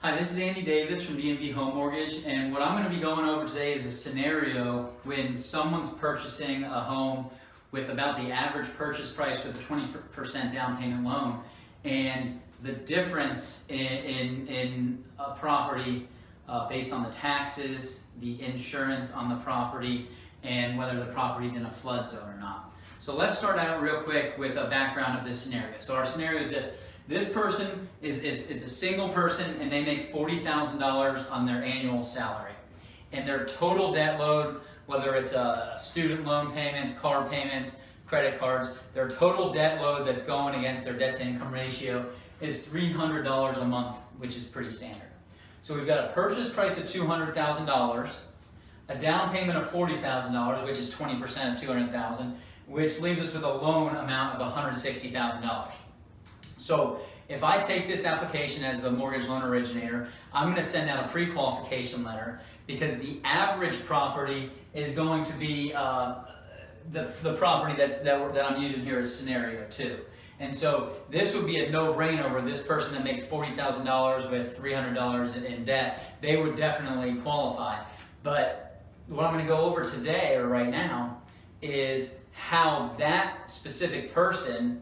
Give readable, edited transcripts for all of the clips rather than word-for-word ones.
Hi, this is Andy Davis from D&B Home Mortgage, and what I'm going to be going over today is a scenario when someone's purchasing a home with about the average purchase price with a 20% down payment loan, and the difference in a property based on the taxes, the insurance on the property, and whether the property's in a flood zone or not. So let's start out real quick with a background of this scenario. So our scenario is this. This person is a single person and they make $40,000 on their annual salary. And their total debt load, whether it's student loan payments, car payments, credit cards, their total debt load that's going against their debt to income ratio is $300 a month, which is pretty standard. So we've got a purchase price of $200,000, a down payment of $40,000, which is 20% of $200,000, which leaves us with a loan amount of $160,000. So if I take this application as the mortgage loan originator, I'm going to send out a pre-qualification letter because the average property is going to be the property that I'm using here as scenario 2. And so this would be a no-brainer where this person that makes $40,000 with $300 in debt, they would definitely qualify. But what I'm going to go over today or right now is how that specific person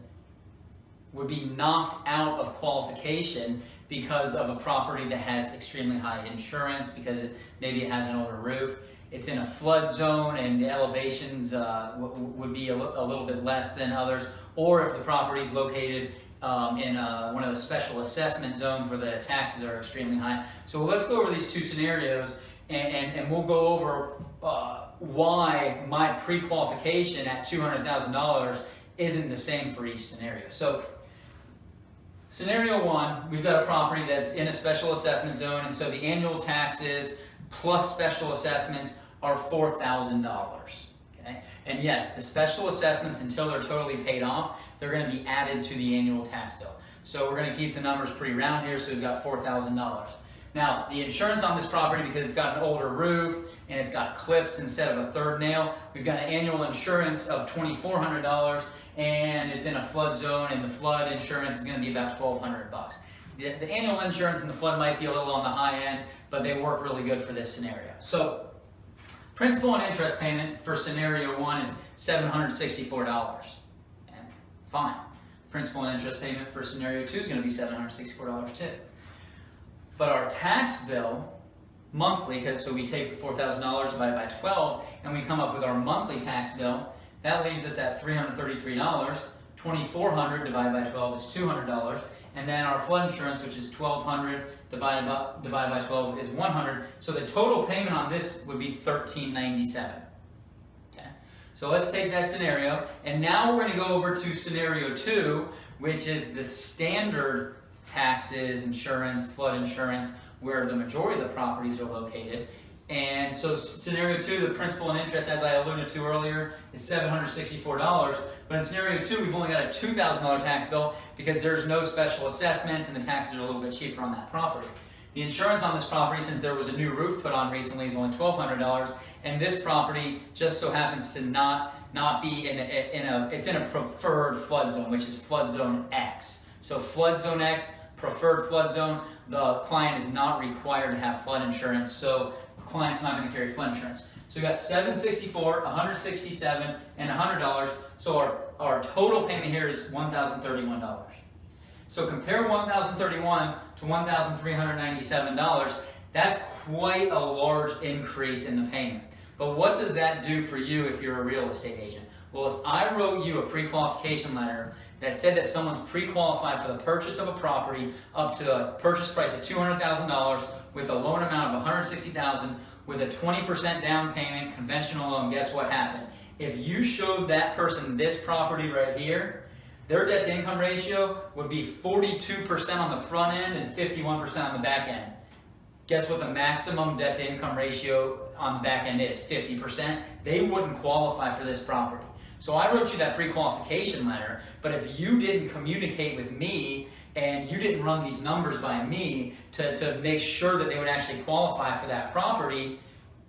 would be knocked out of qualification because of a property that has extremely high insurance, because maybe it has an older roof, it's in a flood zone and the elevations would be a little bit less than others, or if the property is located in one of the special assessment zones where the taxes are extremely high. So let's go over these two scenarios and we'll go over why my pre-qualification at $200,000 isn't the same for each scenario. So scenario 1, we've got a property that's in a special assessment zone, and so the annual taxes plus special assessments are $4,000. Okay? And yes, the special assessments, until they're totally paid off, they're going to be added to the annual tax bill. So we're going to keep the numbers pretty round here, so we've got $4,000. Now, the insurance on this property, because it's got an older roof and it's got clips instead of a third nail, we've got an annual insurance of $2,400, and it's in a flood zone, and the flood insurance is going to be about $1,200. The annual insurance and the flood might be a little on the high end, but they work really good for this scenario. So principal and interest payment for scenario 1 is $764. And fine. Principal and interest payment for scenario 2 is going to be $764 too. But our tax bill monthly, so we take the $4,000 divided by 12, and we come up with our monthly tax bill. That leaves us at $333. $2,400 divided by 12 is $200. And then our flood insurance, which is $1,200 divided by 12 is $100. So the total payment on this would be $1,397. Okay. So let's take that scenario, and now we're going to go over to scenario 2, which is the standard taxes, insurance, flood insurance, where the majority of the properties are located. And so scenario 2, the principal and interest, as I alluded to earlier, is $764. But in scenario 2, we've only got a $2,000 tax bill because there's no special assessments and the taxes are a little bit cheaper on that property. The insurance on this property, since there was a new roof put on recently, is only $1,200. And this property just so happens to not be it's in a preferred flood zone, which is flood zone X. So flood zone X, preferred flood zone, the client is not required to have flood insurance, so the client's not going to carry flood insurance. So we got $764, $167, and $100. So our total payment here is $1,031. So compare $1,031 to $1,397. That's quite a large increase in the payment. But what does that do for you if you're a real estate agent? Well, if I wrote you a pre-qualification letter that said that someone's pre-qualified for the purchase of a property up to a purchase price of $200,000 with a loan amount of $160,000 with a 20% down payment, conventional loan, guess what happened? If you showed that person this property right here, their debt to income ratio would be 42% on the front end and 51% on the back end. Guess what the maximum debt to income ratio on the back end is? 50%. They wouldn't qualify for this property. So I wrote you that pre-qualification letter, but if you didn't communicate with me and you didn't run these numbers by me to make sure that they would actually qualify for that property,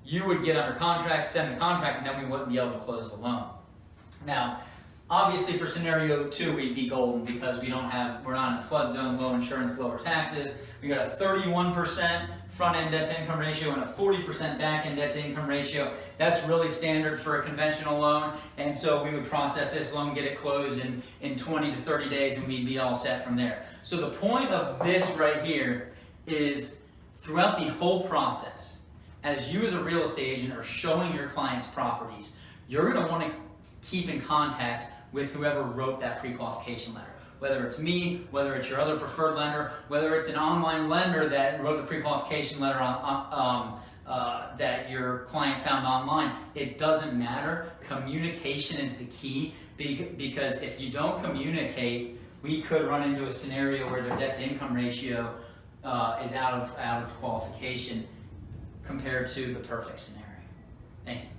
you would get under contract, send the contract, and then we wouldn't be able to close the loan. Now, Obviously for scenario 2, we'd be golden because we're not in a flood zone, low insurance, lower taxes. We got a 31% front-end debt-to-income ratio and a 40% back-end debt-to-income ratio. That's really standard for a conventional loan, and so we would process this loan, get it closed in 20 to 30 days, and we'd be all set from there. So the point of this right here is throughout the whole process, as you as a real estate agent are showing your clients properties, you're going to want to keep in contact with whoever wrote that pre-qualification letter. Whether it's me, whether it's your other preferred lender, whether it's an online lender that wrote the pre-qualification letter that your client found online, it doesn't matter. Communication is the key, because if you don't communicate, we could run into a scenario where their debt-to-income ratio is out of qualification compared to the perfect scenario. Thank you.